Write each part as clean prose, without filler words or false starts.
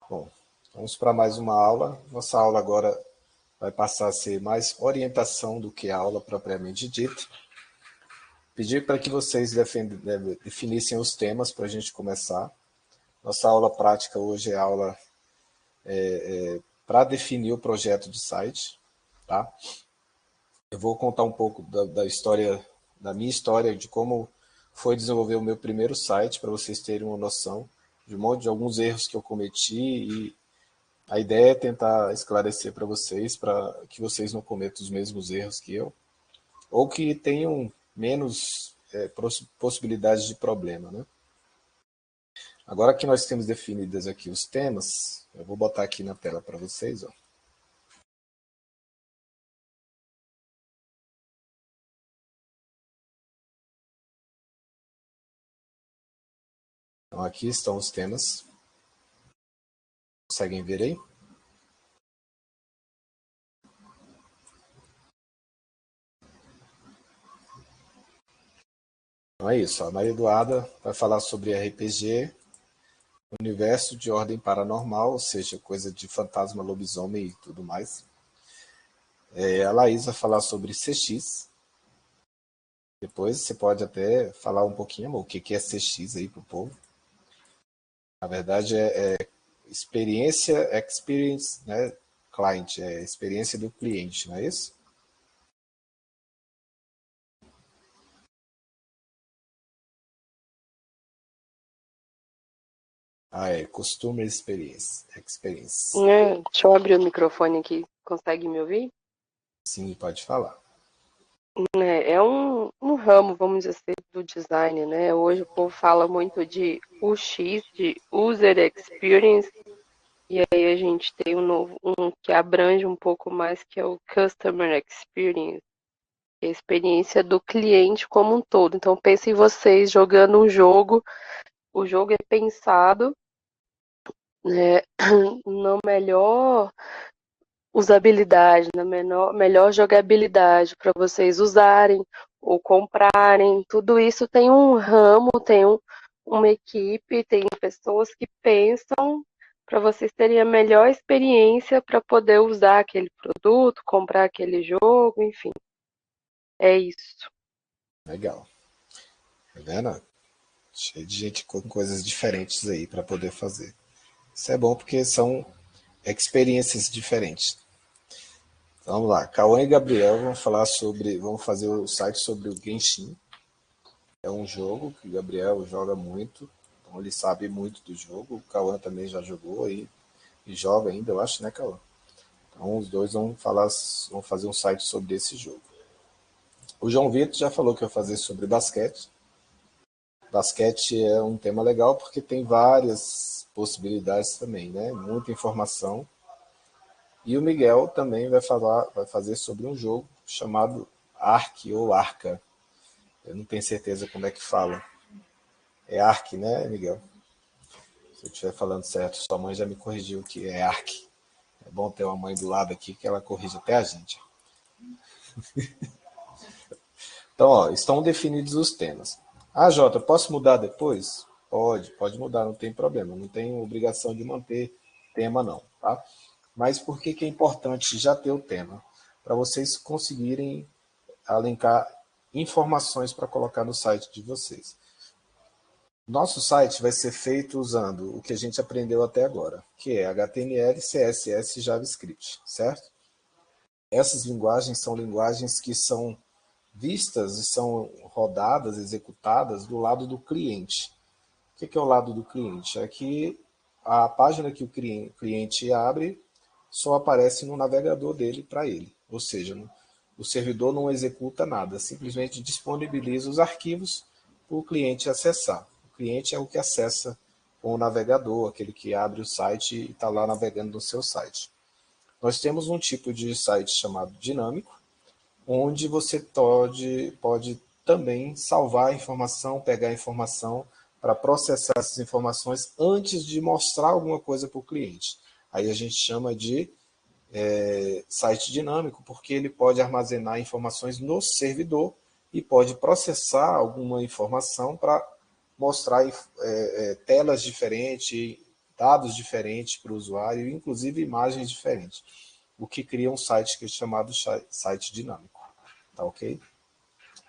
Bom, vamos para mais uma aula. Nossa aula agora vai passar a ser mais orientação do que aula propriamente dita. Pedir para que vocês definissem os temas para a gente começar. Nossa aula prática hoje é aula para definir o projeto de site. Tá? Eu vou contar um pouco da história, da minha história, de como foi desenvolver o meu primeiro site, para vocês terem uma noção de alguns erros que eu cometi, e a ideia é tentar esclarecer para que vocês não cometam os mesmos erros que eu, ou que tenham menos possibilidades de problema, né? Agora que nós temos definidos aqui os temas, eu vou botar aqui na tela para vocês, ó. Então aqui estão os temas. Conseguem ver aí? Então é isso, a Maria Eduarda vai falar sobre RPG, universo de ordem paranormal, ou seja, coisa de fantasma, lobisomem e tudo mais. A Laís vai falar sobre CX. Depois você pode até falar um pouquinho, amor, o que é CX aí para o povo. Na verdade é experience, né, client, é experiência do cliente, não é isso? Ah, é Customer Experience. Deixa eu abrir o microfone aqui. Consegue me ouvir? Sim, pode falar. É um ramo, vamos dizer assim, do design, né? Hoje o povo fala muito de UX, de User Experience, e aí a gente tem um que abrange um pouco mais, que é o Customer Experience, que é a experiência do cliente como um todo. Então pense em vocês jogando um jogo, o jogo é pensado, né, no melhor usabilidade, na melhor jogabilidade para vocês usarem ou comprarem. Tudo isso tem um ramo, tem uma equipe, tem pessoas que pensam para vocês terem a melhor experiência para poder usar aquele produto, comprar aquele jogo, enfim. É isso. Legal. Tá vendo? Cheio de gente com coisas diferentes aí para poder fazer. Isso é bom porque são experiências diferentes. Então, vamos lá, Cauã e Gabriel vão fazer o site sobre o Genshin. É um jogo que o Gabriel joga muito, então ele sabe muito do jogo. O Cauã também já jogou aí e joga ainda, eu acho, né, Cauã? Então os dois vão fazer um site sobre esse jogo. O João Vitor já falou que vai fazer sobre basquete. Basquete é um tema legal porque tem várias possibilidades também, né? Muita informação. E o Miguel também vai fazer sobre um jogo chamado Ark ou Arca. Eu não tenho certeza como é que fala. É Ark, né, Miguel? Se eu estiver falando certo, sua mãe já me corrigiu que é Ark. É bom ter uma mãe do lado aqui que ela corrige até a gente. Então, ó, estão definidos os temas. Ah, Jota, posso mudar depois? Pode mudar, não tem problema. Não tem obrigação de manter tema, não, tá? Mas por que é importante já ter o tema? Para vocês conseguirem alencar informações para colocar no site de vocês. Nosso site vai ser feito usando o que a gente aprendeu até agora, que é HTML, CSS e JavaScript, certo? Essas linguagens são linguagens que são vistas e são rodadas, executadas do lado do cliente. O que é o lado do cliente? É que a página que o cliente abre só aparece no navegador dele para ele. Ou seja, o servidor não executa nada, simplesmente disponibiliza os arquivos para o cliente acessar. O cliente é o que acessa com o navegador, aquele que abre o site e está lá navegando no seu site. Nós temos um tipo de site chamado dinâmico, onde você pode também salvar a informação, pegar a informação para processar essas informações antes de mostrar alguma coisa para o cliente. Aí a gente chama de site dinâmico, porque ele pode armazenar informações no servidor e pode processar alguma informação para mostrar telas diferentes, dados diferentes para o usuário, inclusive imagens diferentes, o que cria um site que é chamado site dinâmico. Tá ok?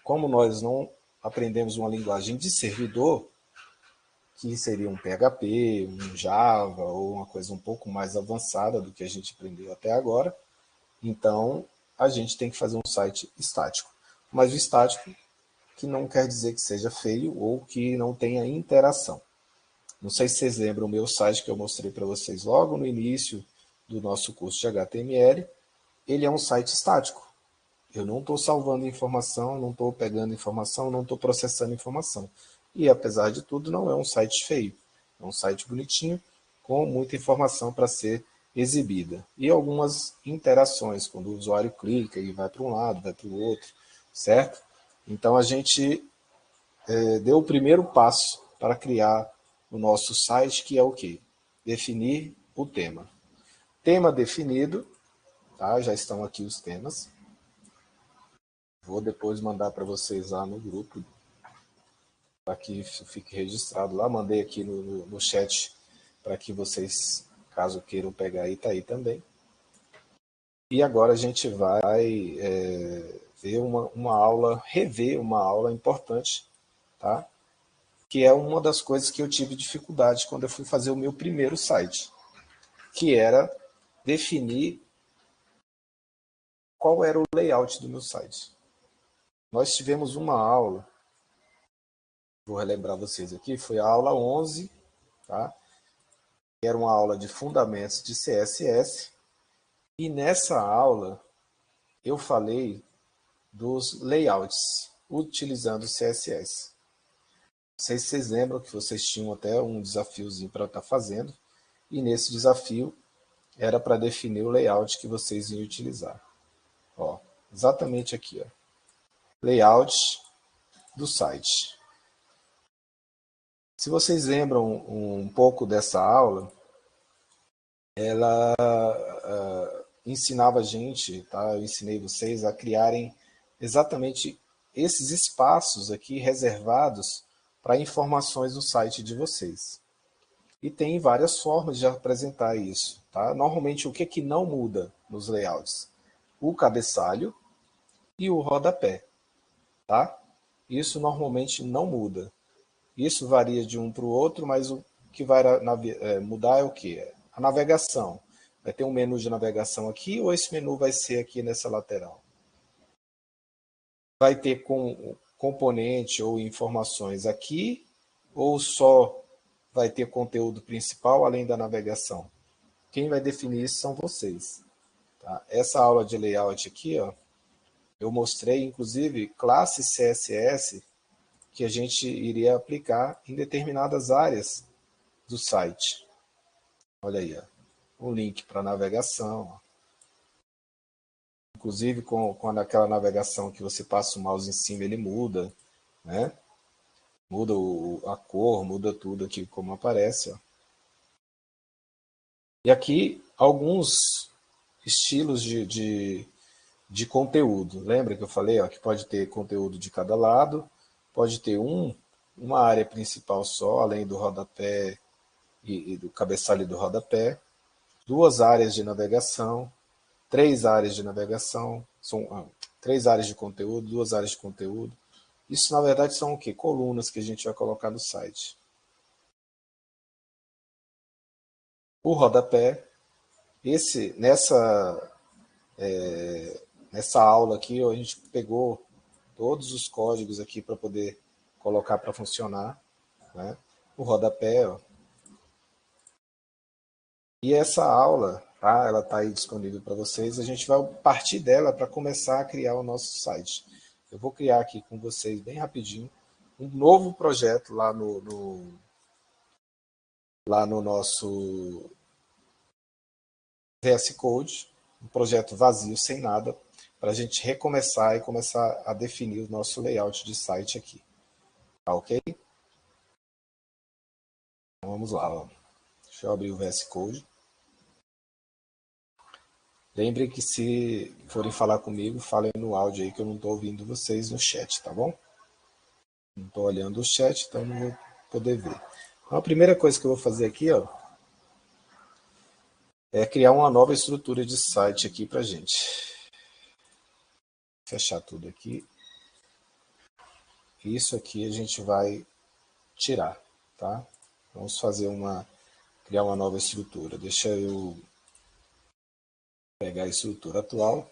Como nós não aprendemos uma linguagem de servidor, que seria um PHP, um Java, ou uma coisa um pouco mais avançada do que a gente aprendeu até agora, então a gente tem que fazer um site estático. Mas o estático que não quer dizer que seja feio ou que não tenha interação. Não sei se vocês lembram o meu site que eu mostrei para vocês logo no início do nosso curso de HTML. Ele é um site estático. Eu não estou salvando informação, não estou pegando informação, não estou processando informação. E, apesar de tudo, não é um site feio. É um site bonitinho, com muita informação para ser exibida. E algumas interações, quando o usuário clica e vai para um lado, vai para o outro, certo? Então, a gente deu o primeiro passo para criar o nosso site, que é o quê? Definir o tema. Tema definido, tá? Já estão aqui os temas. Vou depois mandar para vocês lá no grupo, para que fique registrado lá. Mandei aqui no chat para que vocês, caso queiram pegar aí, tá aí também. E agora a gente vai ver uma aula, rever uma aula importante, tá? Que é uma das coisas que eu tive dificuldade quando eu fui fazer o meu primeiro site, que era definir qual era o layout do meu site. Nós tivemos uma aula, vou relembrar vocês aqui, foi a aula 11, tá? Era uma aula de fundamentos de CSS, e nessa aula eu falei dos layouts, utilizando o CSS. Não sei se vocês lembram que vocês tinham até um desafiozinho para estar fazendo, e nesse desafio era para definir o layout que vocês iam utilizar. Ó, exatamente aqui, ó. Layout do site. Se vocês lembram um pouco dessa aula, ela ensinava a gente, tá? Eu ensinei vocês a criarem exatamente esses espaços aqui reservados para informações do site de vocês. E tem várias formas de apresentar isso. Tá? Normalmente, o que não muda nos layouts? O cabeçalho e o rodapé. Tá? Isso normalmente não muda. Isso varia de um para o outro, mas o que vai mudar é o quê? A navegação. Vai ter um menu de navegação aqui ou esse menu vai ser aqui nessa lateral? Vai ter componente ou informações aqui ou só vai ter conteúdo principal além da navegação? Quem vai definir isso são vocês. Tá? Essa aula de layout aqui, ó, eu mostrei inclusive classes CSS que a gente iria aplicar em determinadas áreas do site. Olha aí, ó, um link para navegação. Ó. Inclusive, com aquela navegação que você passa o mouse em cima, ele muda, né? Muda a cor, muda tudo aqui como aparece. Ó. E aqui, alguns estilos de conteúdo. Lembra que eu falei ó, que pode ter conteúdo de cada lado, pode ter uma área principal só, além do rodapé e do cabeçalho do rodapé, duas áreas de navegação, três áreas de navegação, são três áreas de conteúdo, duas áreas de conteúdo. Isso, na verdade, são o quê? Colunas que a gente vai colocar no site. O rodapé, nessa aula aqui, a gente pegou todos os códigos aqui para poder colocar para funcionar. Né? O rodapé, ó. E essa aula, tá? Ela está aí disponível para vocês. A gente vai partir dela para começar a criar o nosso site. Eu vou criar aqui com vocês, bem rapidinho, um novo projeto lá no nosso VS Code, um projeto vazio, sem nada, para a gente recomeçar e começar a definir o nosso layout de site aqui. Tá ok? Então, vamos lá. Ó. Deixa eu abrir o VS Code. Lembrem que se forem falar comigo, falem no áudio aí que eu não estou ouvindo vocês no chat, tá bom? Não estou olhando o chat, então não vou poder ver. Então, a primeira coisa que eu vou fazer aqui, ó, é criar uma nova estrutura de site aqui para gente. Fechar tudo aqui. Isso aqui a gente vai tirar, tá? Vamos criar uma nova estrutura. Deixa eu pegar a estrutura atual,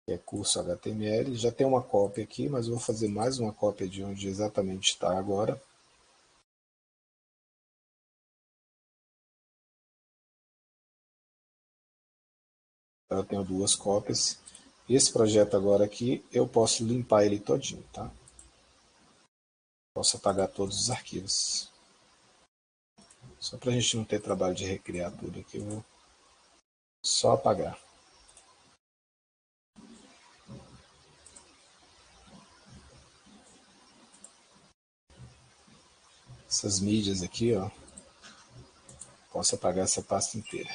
que é curso HTML. Já tem uma cópia aqui, mas eu vou fazer mais uma cópia de onde exatamente está agora. Então, eu tenho duas cópias. Esse projeto agora aqui, eu posso limpar ele todinho, tá? Posso apagar todos os arquivos. Só para a gente não ter trabalho de recriar tudo aqui, eu vou só apagar. Essas mídias aqui, ó, posso apagar essa pasta inteira.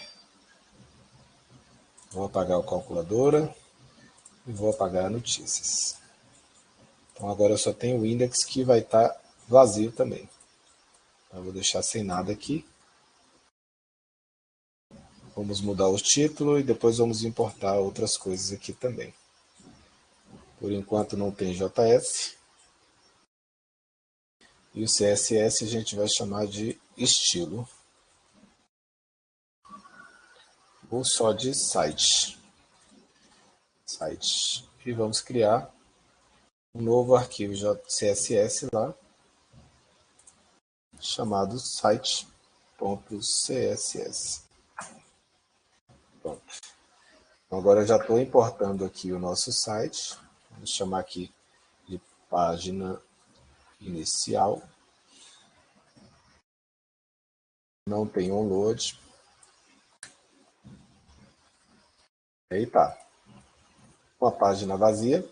Vou apagar a calculadora e vou apagar a notícias. Então agora eu só tenho o index que vai estar vazio também. Então, eu vou deixar sem nada aqui. Vamos mudar o título e depois vamos importar outras coisas aqui também. Por enquanto não tem JS. E o CSS a gente vai chamar de estilo. Ou só de site. E vamos criar um novo arquivo CSS lá, chamado site.css. Pronto. Então, agora eu já estou importando aqui o nosso site. Vamos chamar aqui de página inicial. Não tem onload. Aí tá. Uma página vazia,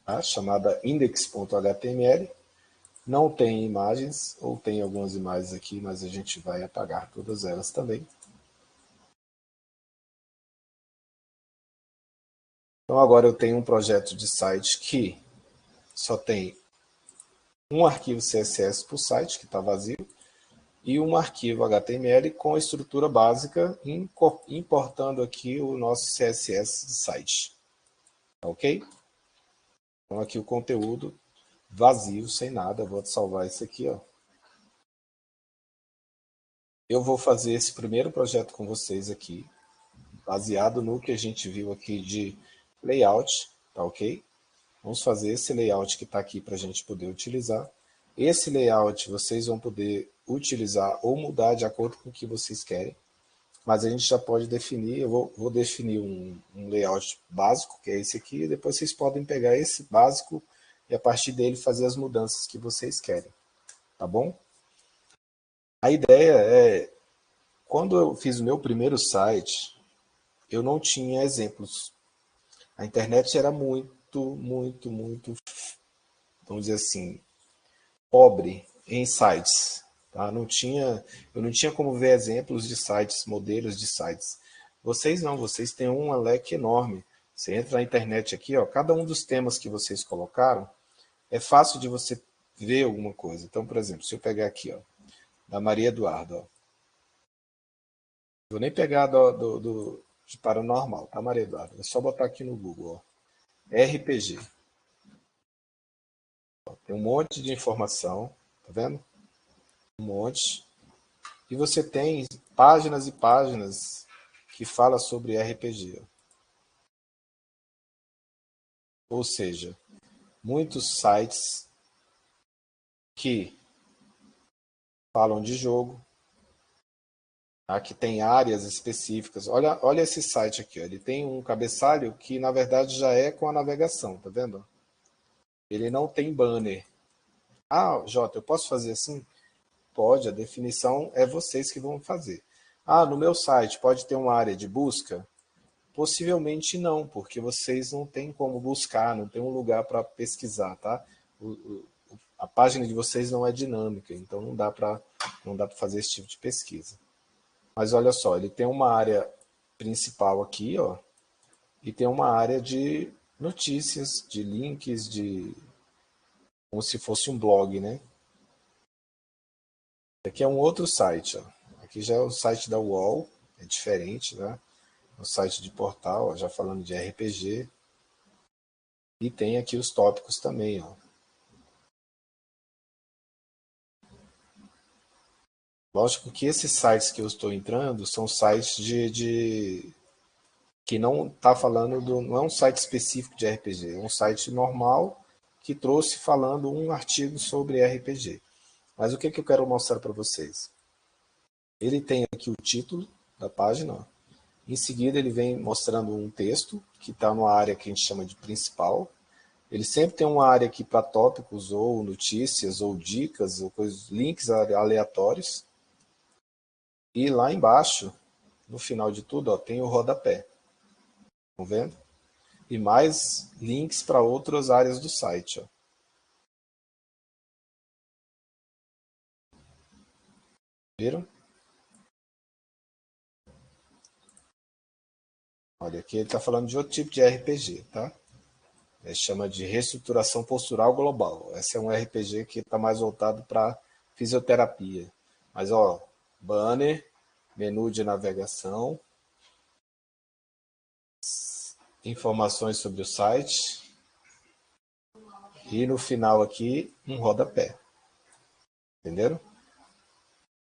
tá? Chamada index.html. Não tem imagens, ou tem algumas imagens aqui, mas a gente vai apagar todas elas também. Então agora eu tenho um projeto de site que só tem um arquivo CSS por site, que está vazio, e um arquivo HTML com a estrutura básica, importando aqui o nosso CSS de site. Ok? Então aqui o conteúdo vazio, sem nada. Vou salvar isso aqui, ó. Eu vou fazer esse primeiro projeto com vocês aqui, baseado no que a gente viu aqui de layout, tá ok? Vamos fazer esse layout que está aqui para a gente poder utilizar. Esse layout vocês vão poder utilizar ou mudar de acordo com o que vocês querem. Mas a gente já pode definir, eu vou definir um layout básico, que é esse aqui, e depois vocês podem pegar esse básico e a partir dele fazer as mudanças que vocês querem. Tá bom? A ideia é, quando eu fiz o meu primeiro site, eu não tinha exemplos. A internet era muito, vamos dizer assim, pobre em sites. Tá? Eu não tinha como ver exemplos de sites, modelos de sites. Vocês não, vocês têm um leque enorme. Você entra na internet aqui, ó, cada um dos temas que vocês colocaram, é fácil de você ver alguma coisa. Então, por exemplo, se eu pegar aqui, ó, da Maria Eduarda, ó, vou nem pegar de paranormal, tá, Maria Eduarda? É só botar aqui no Google, ó, RPG. Ó, tem um monte de informação, tá vendo? Um monte. E você tem páginas e páginas que fala sobre RPG. Ou seja, muitos sites que falam de jogo, tá? Que tem áreas específicas. Olha esse site aqui, ó. Ele tem um cabeçalho que na verdade já é com a navegação, tá vendo? Ele não tem banner. Ah, Jota, eu posso fazer assim? Pode, a definição é vocês que vão fazer. Ah, no meu site pode ter uma área de busca? Possivelmente não, porque vocês não têm como buscar, não tem um lugar para pesquisar, tá? A página de vocês não é dinâmica, então não dá para fazer esse tipo de pesquisa. Mas olha só, ele tem uma área principal aqui, ó, e tem uma área de notícias, de links, como se fosse um blog, né? Aqui é um outro site, ó. Aqui já é o site da UOL, é diferente, né? O site de portal, ó, já falando de RPG. E tem aqui os tópicos também, ó. Lógico que esses sites que eu estou entrando são sites que não está falando não é um site específico de RPG, é um site normal que trouxe falando um artigo sobre RPG. Mas o que eu quero mostrar para vocês? Ele tem aqui o título da página, ó. Em seguida ele vem mostrando um texto que está numa área que a gente chama de principal. Ele sempre tem uma área aqui para tópicos ou notícias ou dicas ou coisas, links aleatórios. E lá embaixo, no final de tudo, ó, tem o rodapé. Estão vendo? E mais links para outras áreas do site. Ó. Viram? Olha, aqui ele está falando de outro tipo de RPG, tá? Ele chama de reestruturação postural global. Esse é um RPG que está mais voltado para fisioterapia. Mas, ó, banner, menu de navegação, informações sobre o site e no final aqui um rodapé. Entenderam?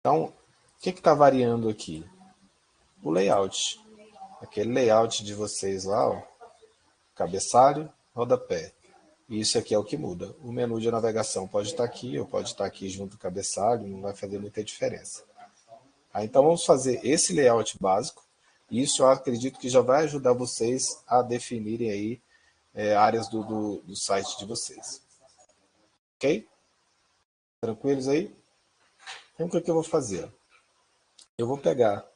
Então, o que está variando aqui? O layout. Aquele layout de vocês lá, ó, cabeçalho, rodapé. Isso aqui é o que muda. O menu de navegação pode estar aqui, ou pode estar aqui junto com o cabeçalho, não vai fazer muita diferença. Então vamos fazer esse layout básico. Isso eu acredito que já vai ajudar vocês a definirem aí áreas do site de vocês. Ok? Tranquilos aí? Então o que eu vou fazer? Eu vou pegar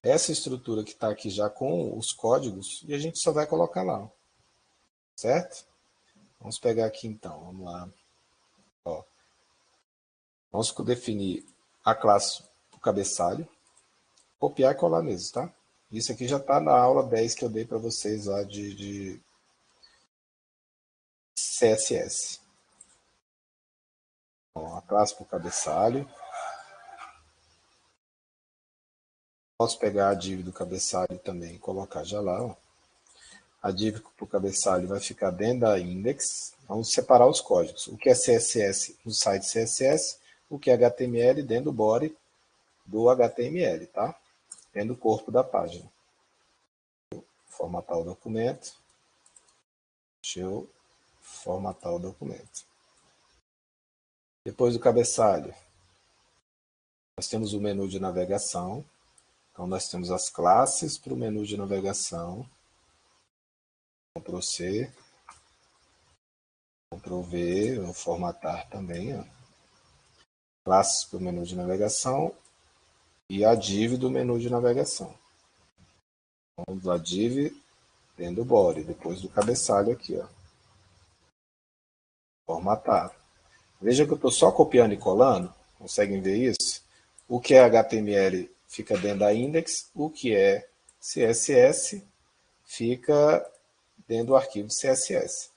essa estrutura que está aqui já com os códigos e a gente só vai colocar lá. Certo? Vamos pegar aqui então, vamos lá. Ó. Vamos definir a classe do cabeçalho. Copiar e colar mesmo, tá? Isso aqui já está na aula 10 que eu dei para vocês lá de CSS. Ó, a classe para o cabeçalho. Posso pegar a div do cabeçalho também e colocar já lá. Ó. A div para o cabeçalho vai ficar dentro da index. Vamos separar os códigos. O que é CSS no site CSS, o que é HTML dentro do body do HTML, tá? Dentro do corpo da página. Vou formatar o documento. Deixa eu formatar o documento. Depois do cabeçalho, nós temos o menu de navegação. Então, nós temos as classes para o menu de navegação. Ctrl C, Ctrl V, vou formatar também. Ó. Classes para o menu de navegação e a div do menu de navegação. Vamos lá, div dentro do body, depois do cabeçalho aqui. Ó. Formatar. Veja que eu estou só copiando e colando. Conseguem ver isso? O que é HTML fica dentro da index, o que é CSS fica dentro do arquivo CSS.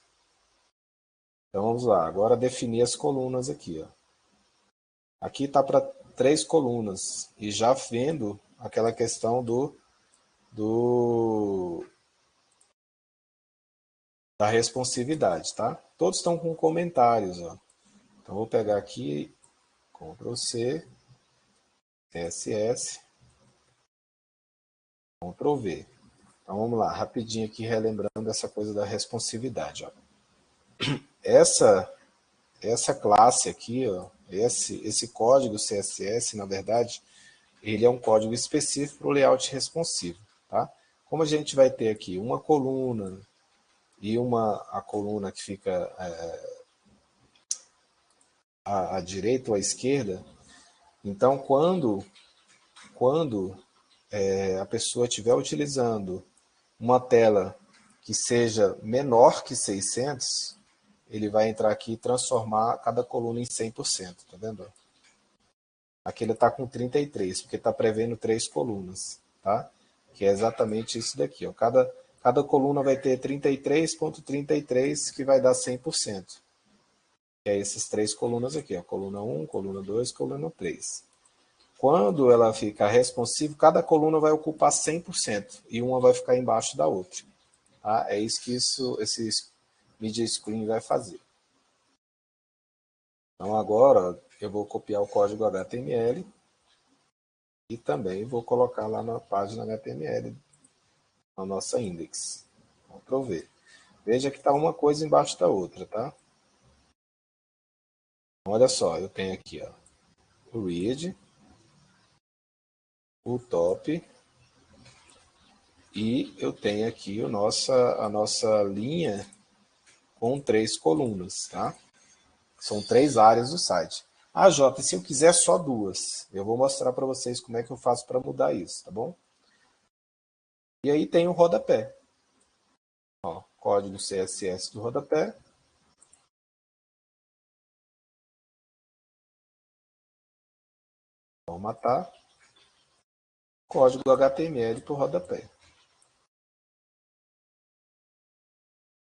Então vamos lá, agora definir as colunas aqui. Ó. Aqui está para 3 colunas e já vendo aquela questão da responsividade, tá? Todos estão com comentários, ó. Então vou pegar aqui, Ctrl C, CSS, Ctrl V. Então vamos lá, rapidinho aqui relembrando essa coisa da responsividade. Ó. Essa classe aqui, ó, esse código CSS, na verdade, ele é um código específico para o layout responsivo. Tá? Como a gente vai ter aqui uma coluna e a coluna que fica à direita ou à esquerda, então quando a pessoa estiver utilizando uma tela que seja menor que 600, ele vai entrar aqui e transformar cada coluna em 100%, tá vendo? Aqui ele está com 33, porque está prevendo 3 colunas, tá? Que é exatamente isso daqui, ó. Cada coluna vai ter 33,33, que vai dar 100%. Que é essas 3 colunas aqui, ó. Coluna 1, coluna 2, coluna 3. Quando ela ficar responsiva, cada coluna vai ocupar 100% e uma vai ficar embaixo da outra. Tá? É isso que esse Media Screen vai fazer. Então agora eu vou copiar o código HTML e também vou colocar lá na página HTML, na nossa index. Ctrl V. Veja que está uma coisa embaixo da outra, tá? Olha só, eu tenho aqui ó, o read, o top e eu tenho aqui a nossa linha com 3 colunas, tá? São 3 áreas do site. Ah, Jota, se eu quiser só 2, eu vou mostrar para vocês como é que eu faço para mudar isso, tá bom? E aí tem o rodapé. Ó, código CSS do rodapé. Formatar. Código HTML para o rodapé.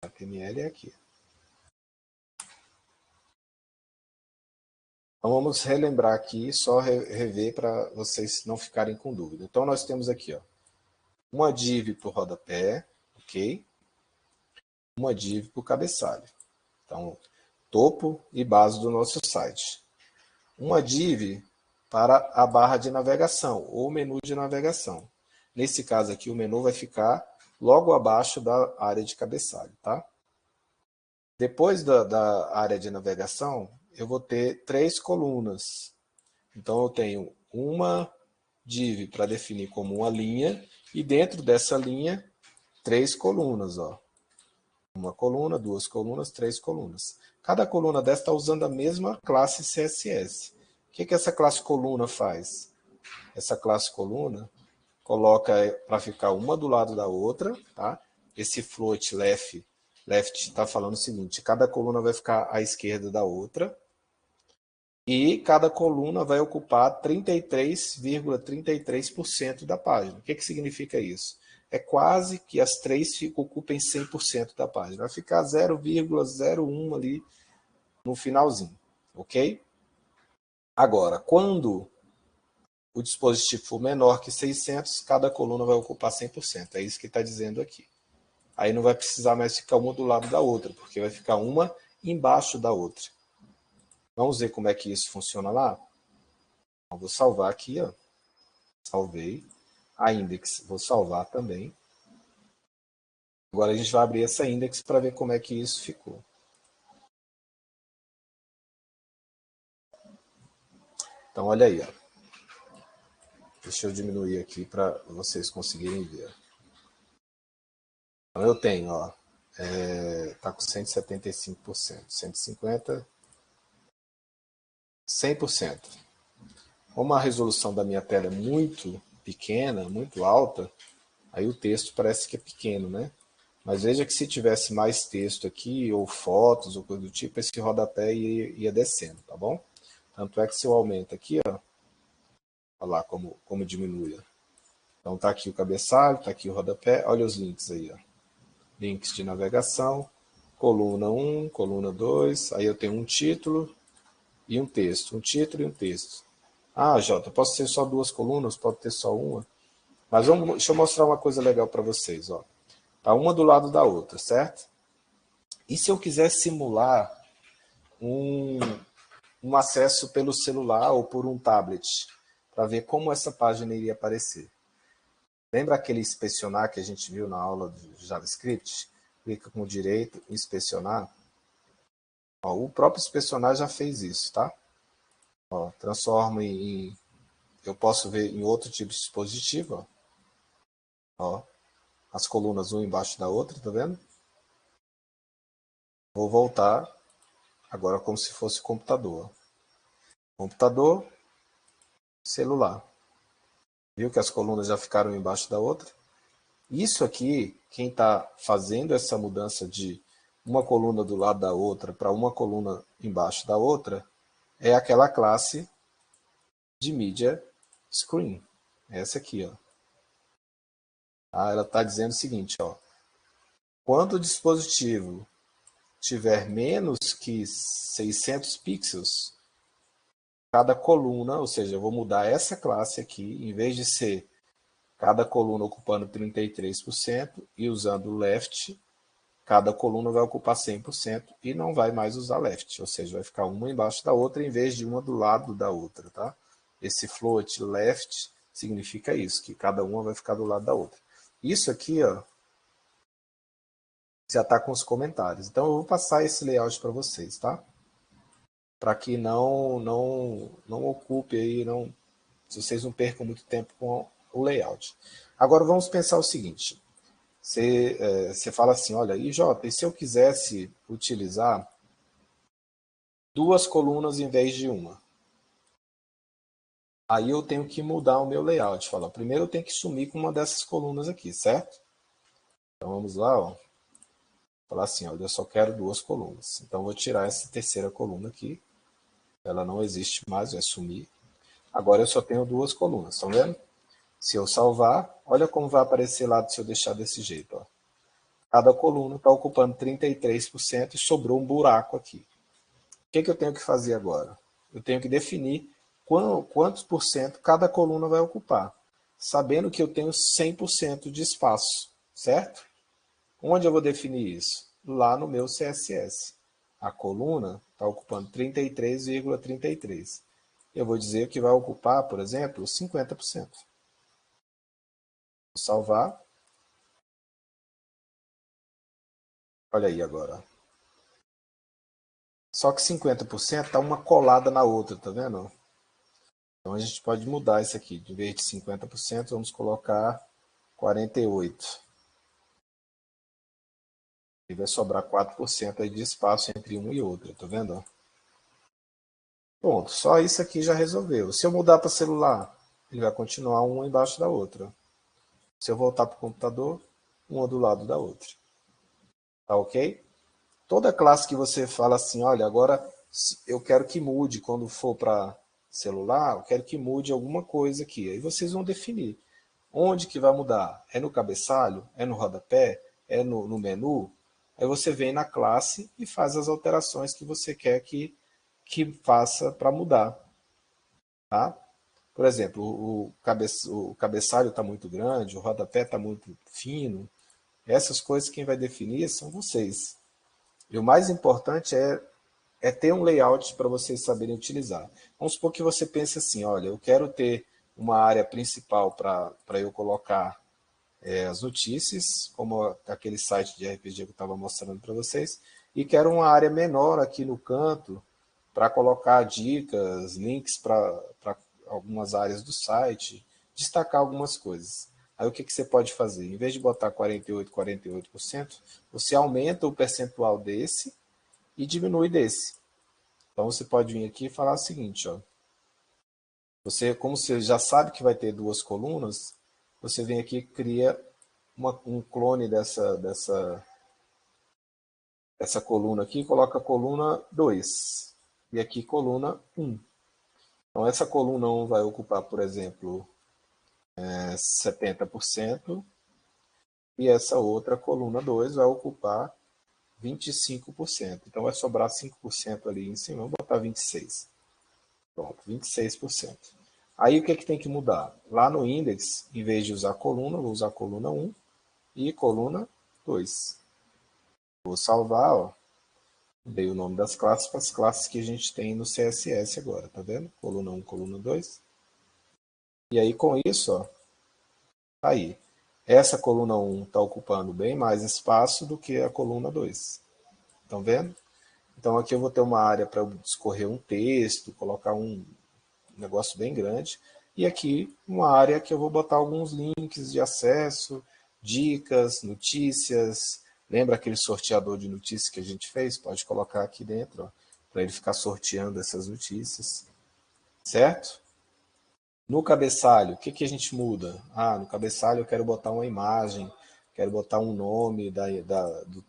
HTML é aqui. Então vamos relembrar aqui, só rever para vocês não ficarem com dúvida. Então nós temos aqui ó, uma div para o rodapé, ok? Uma div para o cabeçalho. Então, topo e base do nosso site. Uma div para a barra de navegação ou menu de navegação. Nesse caso aqui, o menu vai ficar logo abaixo da área de cabeçalho, tá? Depois da área de navegação, eu vou ter 3 colunas. Então, eu tenho uma div para definir como uma linha e dentro dessa linha, 3 colunas, ó. Uma coluna, 2 colunas, 3 colunas. Cada coluna dessa está usando a mesma classe CSS. O que essa classe coluna faz? Essa classe coluna coloca para ficar uma do lado da outra, tá? Esse float left está falando o seguinte, cada coluna vai ficar à esquerda da outra e cada coluna vai ocupar 33,33% da página. O que significa isso? É quase que as 3 ocupem 100% da página. Vai ficar 0,01 ali no finalzinho, ok? Agora, quando o dispositivo for menor que 600, cada coluna vai ocupar 100%. É isso que está dizendo aqui. Aí não vai precisar mais ficar uma do lado da outra, porque vai ficar uma embaixo da outra. Vamos ver como é que isso funciona lá? Eu vou salvar aqui, ó. Salvei. A index, vou salvar também. Agora a gente vai abrir essa index para ver como é que isso ficou. Então, olha aí, ó. Deixa eu diminuir aqui para vocês conseguirem ver. Então, eu tenho, ó, tá com 175%, 150%, 100%. Como a resolução da minha tela é muito pequena, muito alta, aí o texto parece que é pequeno, né? Mas veja que se tivesse mais texto aqui, ou fotos, ou coisa do tipo, esse rodapé ia descendo, tá bom? Tanto é que se eu aumento aqui, ó, olha lá como diminui. Ó. Então tá aqui o cabeçalho, tá aqui o rodapé, olha os links aí, ó. Links de navegação, coluna 1, coluna 2, aí eu tenho um título e um texto, um título e um texto. Ah, Jota, posso ter só 2 colunas, pode ter só uma. Mas deixa eu mostrar uma coisa legal para vocês, ó. Tá uma do lado da outra, certo? E se eu quiser simular um acesso pelo celular ou por um tablet, para ver como essa página iria aparecer? Lembra aquele inspecionar que a gente viu na aula de JavaScript? Clica com o direito, inspecionar. Ó, o próprio inspecionar já fez isso, tá? Ó, transforma em... Eu posso ver em outro tipo de dispositivo, ó. Ó, as colunas uma embaixo da outra, tá vendo? Vou voltar agora como se fosse computador. Computador, celular. Viu que as colunas já ficaram embaixo da outra? Isso aqui, quem está fazendo essa mudança de uma coluna do lado da outra para uma coluna embaixo da outra, é aquela classe de Media Screen. Essa aqui, ó. Ah, ela está dizendo o seguinte, ó. Quando o dispositivo tiver menos que 600 pixels, cada coluna, ou seja, eu vou mudar essa classe aqui, em vez de ser cada coluna ocupando 33% e usando o left, cada coluna vai ocupar 100% e não vai mais usar left, ou seja, vai ficar uma embaixo da outra em vez de uma do lado da outra, tá? Esse float left significa isso, que cada uma vai ficar do lado da outra. Isso aqui, ó, já está com os comentários. Então eu vou passar esse layout para vocês, tá? Para que não ocupe aí, não, vocês não percam muito tempo com o layout. Agora vamos pensar o seguinte. Você fala assim, olha, Jota, e se eu quisesse utilizar duas colunas em vez de uma? Aí eu tenho que mudar o meu layout. Fala, primeiro eu tenho que sumir com uma dessas colunas aqui, certo? Então vamos lá, ó. Falar assim, olha, eu só quero duas colunas. Então eu vou tirar essa terceira coluna aqui. Ela não existe mais, vai sumir. Agora eu só tenho duas colunas, estão vendo? Se eu salvar, olha como vai aparecer lá se eu deixar desse jeito, ó. Cada coluna está ocupando 33% e sobrou um buraco aqui. O que eu tenho que fazer agora? Eu tenho que definir quantos por cento cada coluna vai ocupar, sabendo que eu tenho 100% de espaço, certo? Onde eu vou definir isso? Lá no meu CSS. A coluna está ocupando 33,33. Eu vou dizer que vai ocupar, por exemplo, 50%. Vou salvar. Olha aí agora. Só que 50% está uma colada na outra, tá vendo? Então a gente pode mudar isso aqui. De vez de 50%, vamos colocar 48%. E vai sobrar 4% aí de espaço entre uma e outra, tá vendo? Pronto, só isso aqui já resolveu. Se eu mudar para celular, ele vai continuar uma embaixo da outra. Se eu voltar para o computador, uma do lado da outra. Tá ok? Toda classe que você fala assim, olha, agora eu quero que mude quando for para celular, eu quero que mude alguma coisa aqui. Aí vocês vão definir. Onde que vai mudar? É no cabeçalho? É no rodapé? É no menu? Aí você vem na classe e faz as alterações que você quer que faça para mudar. Tá? Por exemplo, o cabeçalho está muito grande, o rodapé está muito fino. Essas coisas quem vai definir são vocês. E o mais importante é ter um layout para vocês saberem utilizar. Vamos supor que você pense assim, olha, eu quero ter uma área principal para eu colocar as notícias, como aquele site de RPG que eu estava mostrando para vocês, e quero uma área menor aqui no canto para colocar dicas, links para algumas áreas do site, destacar algumas coisas. Aí o que você pode fazer? Em vez de botar 48%, você aumenta o percentual desse e diminui desse. Então você pode vir aqui e falar o seguinte, ó. Como você já sabe que vai ter duas colunas, você vem aqui e cria um clone dessa coluna aqui, coloca coluna 2 e aqui coluna 1. Então essa coluna 1 vai ocupar, por exemplo, 70% e essa outra coluna 2 vai ocupar 25%. Então vai sobrar 5% ali em cima, vamos botar 26%. Pronto, 26%. Aí o que tem que mudar? Lá no index, em vez de usar coluna, vou usar coluna 1 e coluna 2. Vou salvar, ó. Dei o nome das classes para as classes que a gente tem no CSS agora, tá vendo? Coluna 1, coluna 2. E aí com isso, ó, tá aí. Essa coluna 1 está ocupando bem mais espaço do que a coluna 2. Estão vendo? Então aqui eu vou ter uma área para escorrer um texto, colocar um negócio bem grande. E aqui uma área que eu vou botar alguns links de acesso, dicas, notícias. Lembra aquele sorteador de notícias que a gente fez? Pode colocar aqui dentro, para ele ficar sorteando essas notícias. Certo? No cabeçalho, o que a gente muda? Ah, no cabeçalho eu quero botar uma imagem, quero botar um nome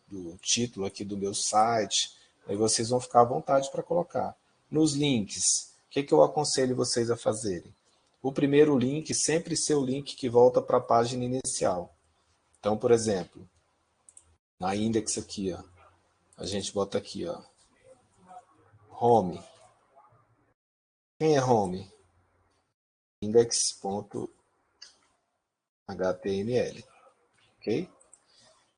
do título aqui do meu site. Aí vocês vão ficar à vontade para colocar. Nos links, o que eu aconselho vocês a fazerem? O primeiro link sempre ser o link que volta para a página inicial. Então, por exemplo, na index aqui, ó, a gente bota aqui, ó, home. Quem é home? Index.html. Ok?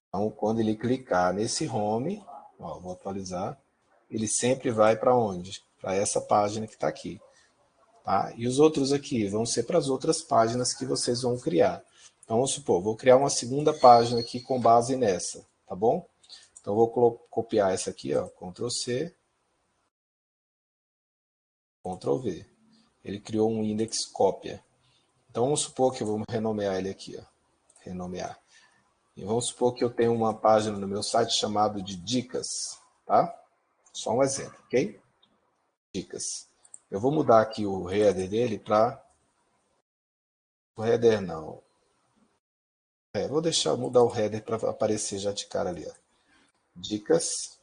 Então, quando ele clicar nesse home, ó, vou atualizar, ele sempre vai para onde? Para essa página que está aqui. Tá? E os outros aqui vão ser para as outras páginas que vocês vão criar. Então, vamos supor, vou criar uma segunda página aqui com base nessa, tá bom? Então, vou copiar essa aqui, ó, Ctrl C, Ctrl V. Ele criou um index cópia. Então, vamos supor que eu vou renomear ele aqui, ó, renomear. E vamos supor que eu tenho uma página no meu site chamado de dicas, tá? Só um exemplo, ok? Dicas. Eu vou mudar aqui o header dele para... O header não. Vou deixar mudar o header para aparecer já de cara ali, ó. Dicas.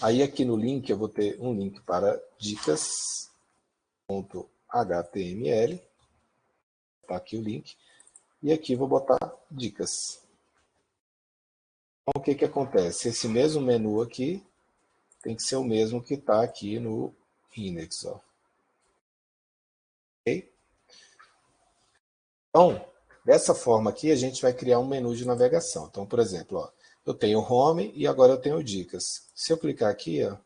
Aí aqui no link eu vou ter um link para dicas.html. Tá aqui o link. E aqui vou botar dicas. Então, o que que acontece? Esse mesmo menu aqui tem que ser o mesmo que está aqui no index, ó. Ok? Então, dessa forma aqui, a gente vai criar um menu de navegação. Então, por exemplo, ó, eu tenho home e agora eu tenho dicas. Se eu clicar aqui, ó,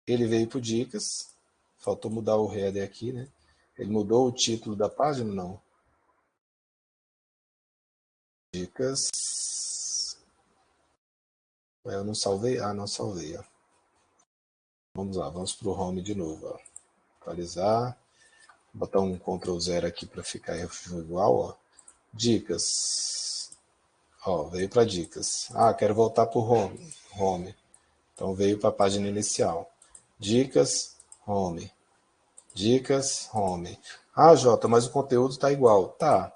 ele veio para dicas. Faltou mudar o header aqui, né? Ele mudou o título da página? Não. Dicas. Eu não salvei? Ah, não salvei. Ó. Vamos lá, vamos para o home de novo. Ó. Atualizar. Vou botar um Ctrl 0 aqui para ficar igual. Ó. Dicas. Ó, veio para dicas. Ah, quero voltar para o home. Home. Então veio para a página inicial. Dicas, home. Dicas, home. Ah, Jota, mas o conteúdo está igual. Tá.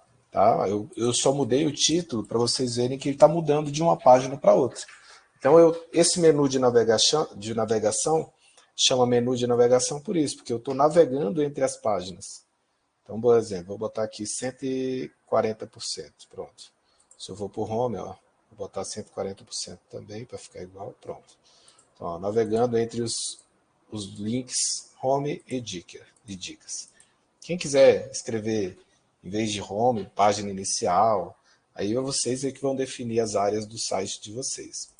Eu só mudei o título para vocês verem que ele está mudando de uma página para outra. Então, esse menu de navegação chama menu de navegação por isso, porque eu estou navegando entre as páginas. Então, por exemplo, vou botar aqui 140%. Pronto. Se eu for para o home, ó, vou botar 140% também para ficar igual. Pronto. Então, ó, navegando entre os links home e dicas. Quem quiser escrever, em vez de home, página inicial, aí vocês é que vão definir as áreas do site de vocês.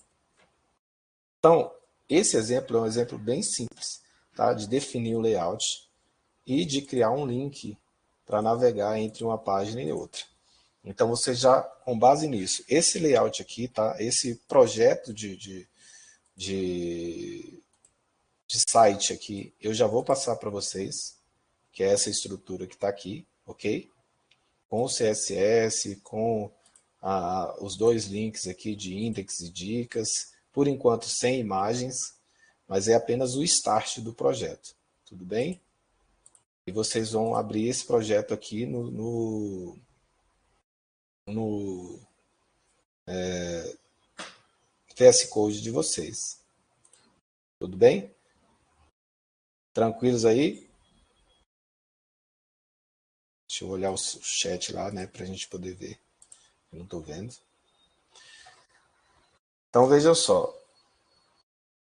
Então, esse exemplo é um exemplo bem simples, tá? De definir o layout e de criar um link para navegar entre uma página e outra. Então, você já, com base nisso, esse layout aqui, tá? Esse projeto de site aqui, eu já vou passar para vocês, que é essa estrutura que está aqui, ok? Com o CSS, com os dois links aqui de index e dicas, por enquanto sem imagens, mas é apenas o start do projeto, tudo bem? E vocês vão abrir esse projeto aqui no VS Code de vocês, tudo bem? Tranquilos aí? Deixa eu olhar o chat lá, né, para a gente poder ver. Eu não estou vendo. Então vejam só.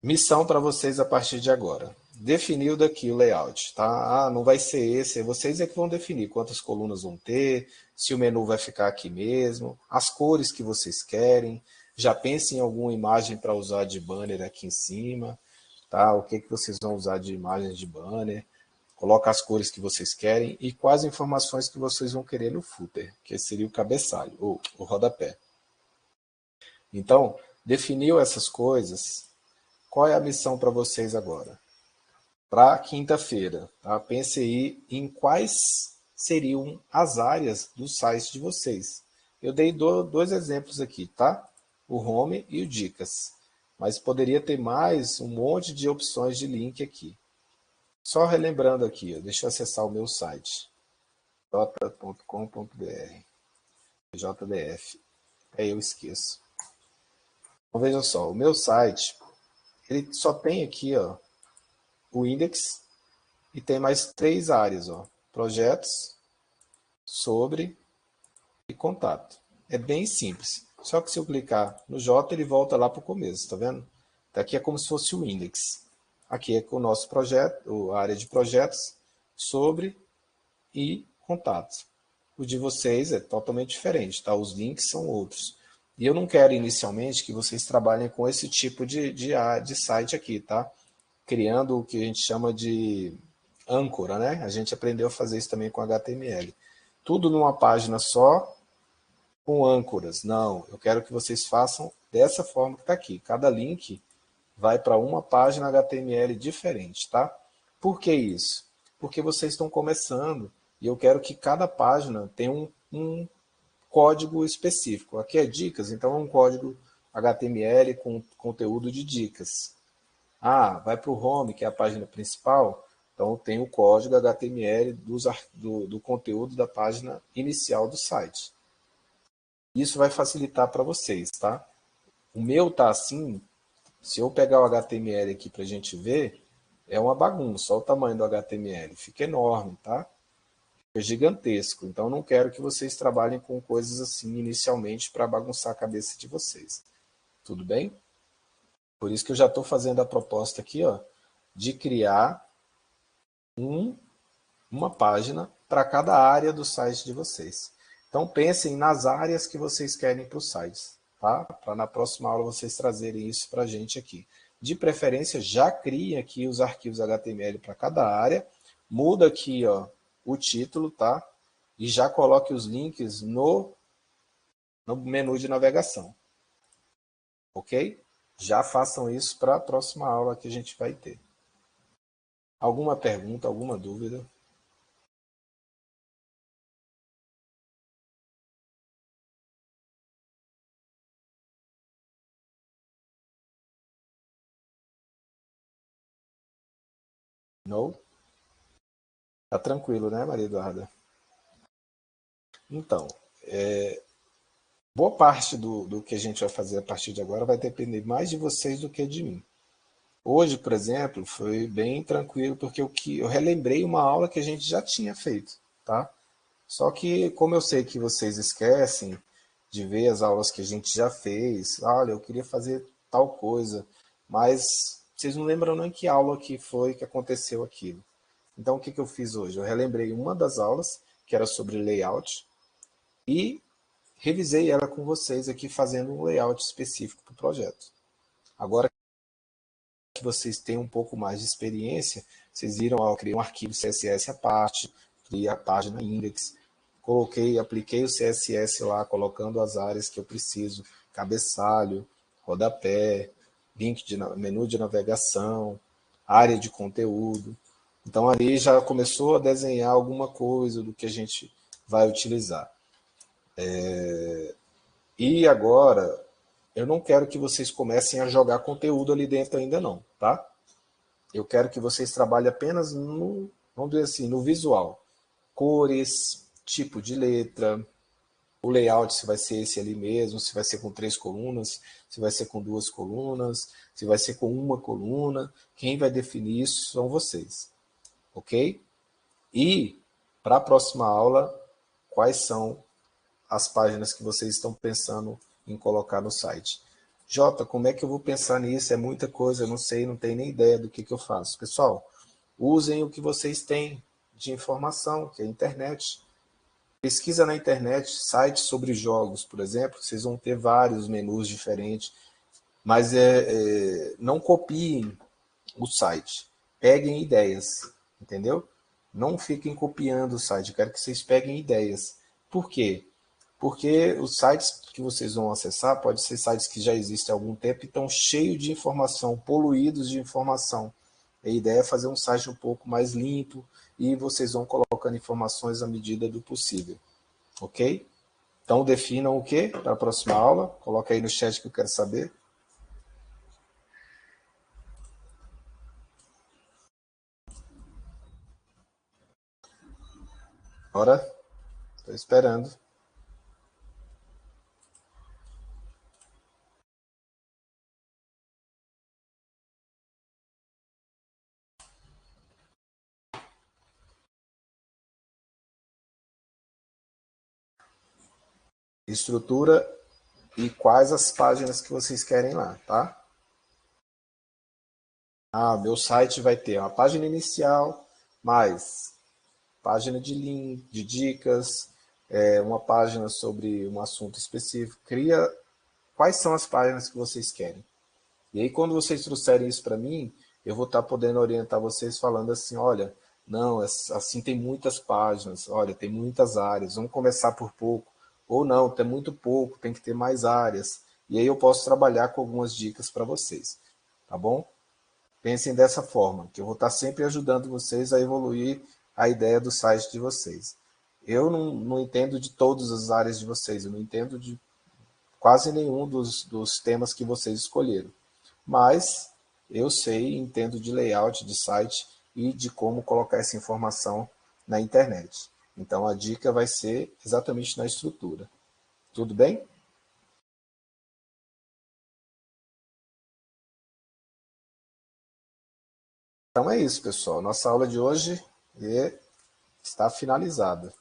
Missão para vocês a partir de agora. Definiu daqui o layout, tá? Ah, não vai ser esse. Vocês é que vão definir quantas colunas vão ter, se o menu vai ficar aqui mesmo, as cores que vocês querem. Já pensem em alguma imagem para usar de banner aqui em cima, tá? O que vocês vão usar de imagens de banner. Coloca as cores que vocês querem e quais informações que vocês vão querer no footer, que seria o cabeçalho, ou o rodapé. Então, definiu essas coisas, qual é a missão para vocês agora? Para quinta-feira, tá? Pense aí em quais seriam as áreas do site de vocês. Eu dei dois exemplos aqui, tá? O home e o dicas. Mas poderia ter mais um monte de opções de link aqui. Só relembrando aqui, ó, deixa eu acessar o meu site. j.com.br JDF. Aí eu esqueço. Então vejam só, o meu site, ele só tem aqui, ó, o index e tem mais três áreas, ó, projetos, sobre e contato. É bem simples. Só que se eu clicar no J, ele volta lá para o começo, tá vendo? Daqui é como se fosse o index. Aqui é com o nosso projeto, a área de projetos, sobre e contatos. O de vocês é totalmente diferente, tá? Os links são outros. E eu não quero inicialmente que vocês trabalhem com esse tipo de site aqui, tá? Criando o que a gente chama de âncora, né? A gente aprendeu a fazer isso também com HTML. Tudo numa página só, com âncoras. Não, eu quero que vocês façam dessa forma que está aqui. Cada link vai para uma página HTML diferente, tá? Por que isso? Porque vocês estão começando e eu quero que cada página tenha um código específico. Aqui é dicas, então é um código HTML com conteúdo de dicas. Ah, vai para o home, que é a página principal, então tem o código HTML do conteúdo da página inicial do site. Isso vai facilitar para vocês, tá? O meu tá assim, se eu pegar o HTML aqui para a gente ver, é uma bagunça. Olha o tamanho do HTML, fica enorme, tá? É gigantesco. Então, não quero que vocês trabalhem com coisas assim inicialmente para bagunçar a cabeça de vocês. Tudo bem? Por isso que eu já estou fazendo a proposta aqui, ó, de criar uma página para cada área do site de vocês. Então, pensem nas áreas que vocês querem para os sites, tá? Para na próxima aula vocês trazerem isso para a gente aqui. De preferência, já criem aqui os arquivos HTML para cada área, muda aqui, ó, o título, tá? E já coloque os links no menu de navegação, ok? Já façam isso para a próxima aula que a gente vai ter. Alguma pergunta, alguma dúvida? Não? Tá tranquilo, né, Maria Eduarda? Então, boa parte do que a gente vai fazer a partir de agora vai depender mais de vocês do que de mim. Hoje, por exemplo, foi bem tranquilo porque eu relembrei uma aula que a gente já tinha feito, tá? Só que como eu sei que vocês esquecem de ver as aulas que a gente já fez, olha, eu queria fazer tal coisa, mas vocês não lembram nem que aula que foi que aconteceu aquilo. Então, o que eu fiz hoje? Eu relembrei uma das aulas, que era sobre layout, e revisei ela com vocês aqui, fazendo um layout específico para o projeto. Agora que vocês têm um pouco mais de experiência, vocês viram, ó, eu criei um arquivo CSS à parte, criei a página index, apliquei o CSS lá, colocando as áreas que eu preciso, cabeçalho, rodapé, menu de navegação, área de conteúdo. Então ali já começou a desenhar alguma coisa do que a gente vai utilizar. E agora, eu não quero que vocês comecem a jogar conteúdo ali dentro ainda não, tá? Eu quero que vocês trabalhem apenas no, vamos dizer assim, no visual. Cores, tipo de letra, o layout se vai ser esse ali mesmo, se vai ser com 3 colunas, se vai ser com 2 colunas, se vai ser com uma coluna. Quem vai definir isso são vocês, ok? E, para a próxima aula, quais são as páginas que vocês estão pensando em colocar no site? Jota, como é que eu vou pensar nisso? É muita coisa, eu não sei, não tenho nem ideia do que eu faço. Pessoal, usem o que vocês têm de informação, que é a internet. Pesquisa na internet, sites sobre jogos, por exemplo, vocês vão ter vários menus diferentes, mas não copiem o site. Peguem ideias, entendeu? Não fiquem copiando o site, eu quero que vocês peguem ideias. Por quê? Porque os sites que vocês vão acessar podem ser sites que já existem há algum tempo e estão cheios de informação, poluídos de informação. A ideia é fazer um site um pouco mais limpo e vocês vão colocando informações à medida do possível. Ok? Então definam o que para a próxima aula. Coloca aí no chat que eu quero saber. Ora, estou esperando. Estrutura e quais as páginas que vocês querem lá, tá? Meu site vai ter uma página inicial, mais página de link, de dicas, uma página sobre um assunto específico. Cria quais são as páginas que vocês querem. E aí, quando vocês trouxerem isso para mim, eu vou estar podendo orientar vocês falando assim, olha, não, assim tem muitas páginas, olha, tem muitas áreas, vamos começar por pouco. Ou não, tem muito pouco, tem que ter mais áreas. E aí eu posso trabalhar com algumas dicas para vocês, tá bom? Pensem dessa forma, que eu vou estar sempre ajudando vocês a evoluir a ideia do site de vocês. Eu não entendo de todas as áreas de vocês, eu não entendo de quase nenhum dos temas que vocês escolheram. Mas eu sei, entendo de layout de site e de como colocar essa informação na internet. Então a dica vai ser exatamente na estrutura. Tudo bem? Então é isso, pessoal. Nossa aula de hoje está finalizada.